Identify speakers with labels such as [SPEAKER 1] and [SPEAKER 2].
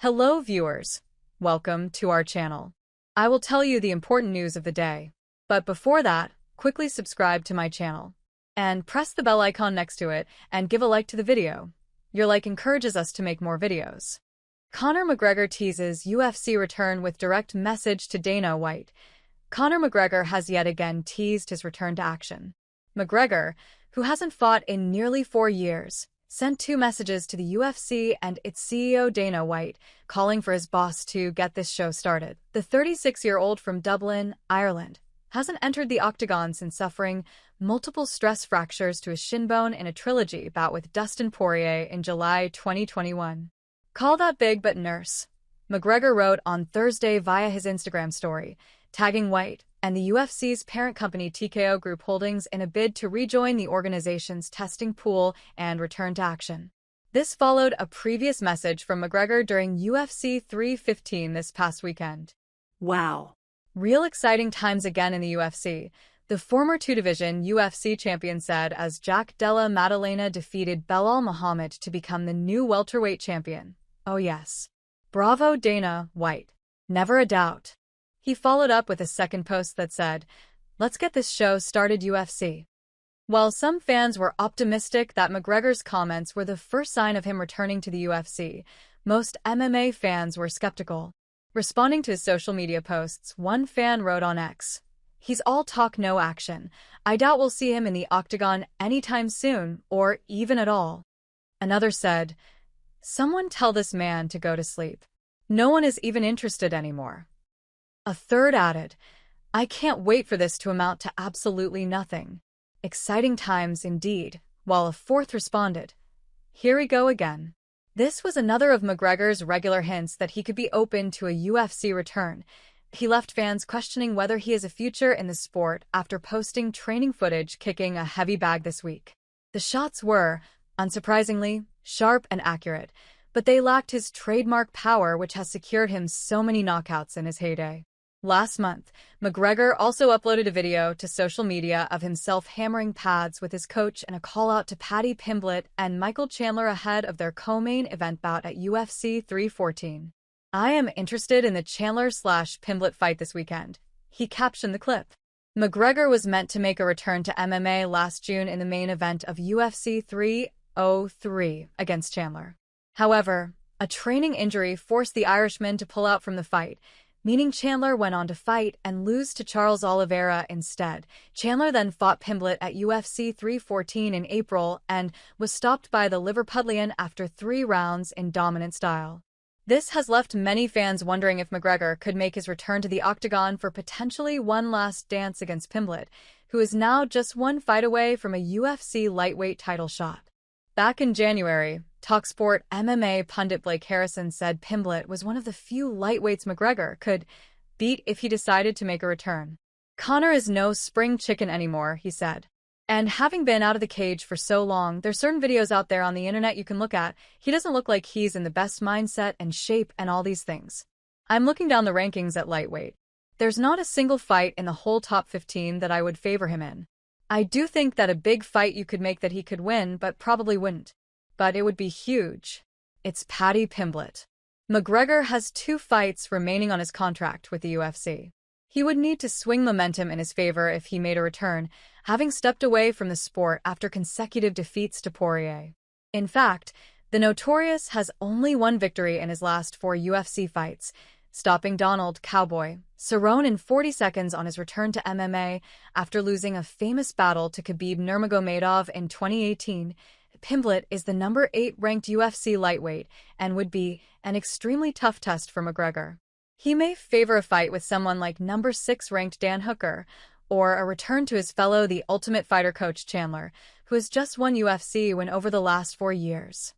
[SPEAKER 1] Hello viewers, welcome to our channel. I will tell you the important news of the day. But before that, quickly subscribe to my channel. And press the bell icon next to it and give a like to the video. Your like encourages us to make more videos. Conor McGregor teases UFC return with direct message to Dana White. Conor McGregor has yet again teased his return to action. McGregor, who hasn't fought in nearly 4 years, sent 2 messages to the UFC and its CEO Dana White, calling for his boss to get this show started. The 36-year-old from Dublin, Ireland, hasn't entered the octagon since suffering multiple stress fractures to his shin bone in a trilogy bout with Dustin Poirier in July 2021. "Call that big but nurse," McGregor wrote on Thursday via his Instagram story, tagging White and the UFC's parent company TKO Group Holdings in a bid to rejoin the organization's testing pool and return to action. This followed a previous message from McGregor during UFC 315 this past weekend.
[SPEAKER 2] Wow.
[SPEAKER 1] Real exciting times again in the UFC, the former 2-division UFC champion said as Jack Della Maddalena defeated Belal Muhammad to become the new welterweight champion. "Oh yes. Bravo Dana White. Never a doubt." He followed up with a second post that said, "Let's get this show started UFC." While some fans were optimistic that McGregor's comments were the first sign of him returning to the UFC, most MMA fans were skeptical. Responding to his social media posts, one fan wrote on X, "He's all talk, no action. I doubt we'll see him in the octagon anytime soon, or even at all." Another said, "Someone tell this man to go to sleep. No one is even interested anymore." A third added, "I can't wait for this to amount to absolutely nothing. Exciting times indeed," while a fourth responded, "Here we go again." This was another of McGregor's regular hints that he could be open to a UFC return. He left fans questioning whether he has a future in the sport after posting training footage kicking a heavy bag this week. The shots were, unsurprisingly, sharp and accurate, but they lacked his trademark power which has secured him so many knockouts in his heyday. Last month, McGregor also uploaded a video to social media of himself hammering pads with his coach and a call-out to Paddy Pimblett and Michael Chandler ahead of their co-main event bout at UFC 314. "I am interested in the Chandler/Pimblett fight this weekend," he captioned the clip. McGregor was meant to make a return to MMA last June in the main event of UFC 303 against Chandler. However, a training injury forced the Irishman to pull out from the fight, meaning Chandler went on to fight and lose to Charles Oliveira instead. Chandler then fought Pimblett at UFC 314 in April and was stopped by the Liverpudlian after 3 rounds in dominant style. This has left many fans wondering if McGregor could make his return to the octagon for potentially one last dance against Pimblett, who is now just 1 fight away from a UFC lightweight title shot. Back in January, TalkSport MMA pundit Blake Harrison said Pimblett was one of the few lightweights McGregor could beat if he decided to make a return. "Conor is no spring chicken anymore," he said. "And having been out of the cage for so long, there's certain videos out there on the internet you can look at. He doesn't look like he's in the best mindset and shape and all these things. I'm looking down the rankings at lightweight. There's not a single fight in the whole top 15 that I would favor him in. I do think that a big fight you could make that he could win, but probably wouldn't. But it would be huge. It's Paddy Pimblett." McGregor has 2 fights remaining on his contract with the UFC. He would need to swing momentum in his favor if he made a return, having stepped away from the sport after consecutive defeats to Poirier. In fact, the Notorious has only 1 victory in his last 4 UFC fights, stopping Donald "Cowboy" Cerrone in 40 seconds on his return to MMA after losing a famous battle to Khabib Nurmagomedov in 2018. Pimblett is the number 8 ranked UFC lightweight and would be an extremely tough test for McGregor. He may favor a fight with someone like number 6 ranked Dan Hooker, or a return to his fellow The Ultimate Fighter coach Chandler, who has just won UFC win over the last 4 years.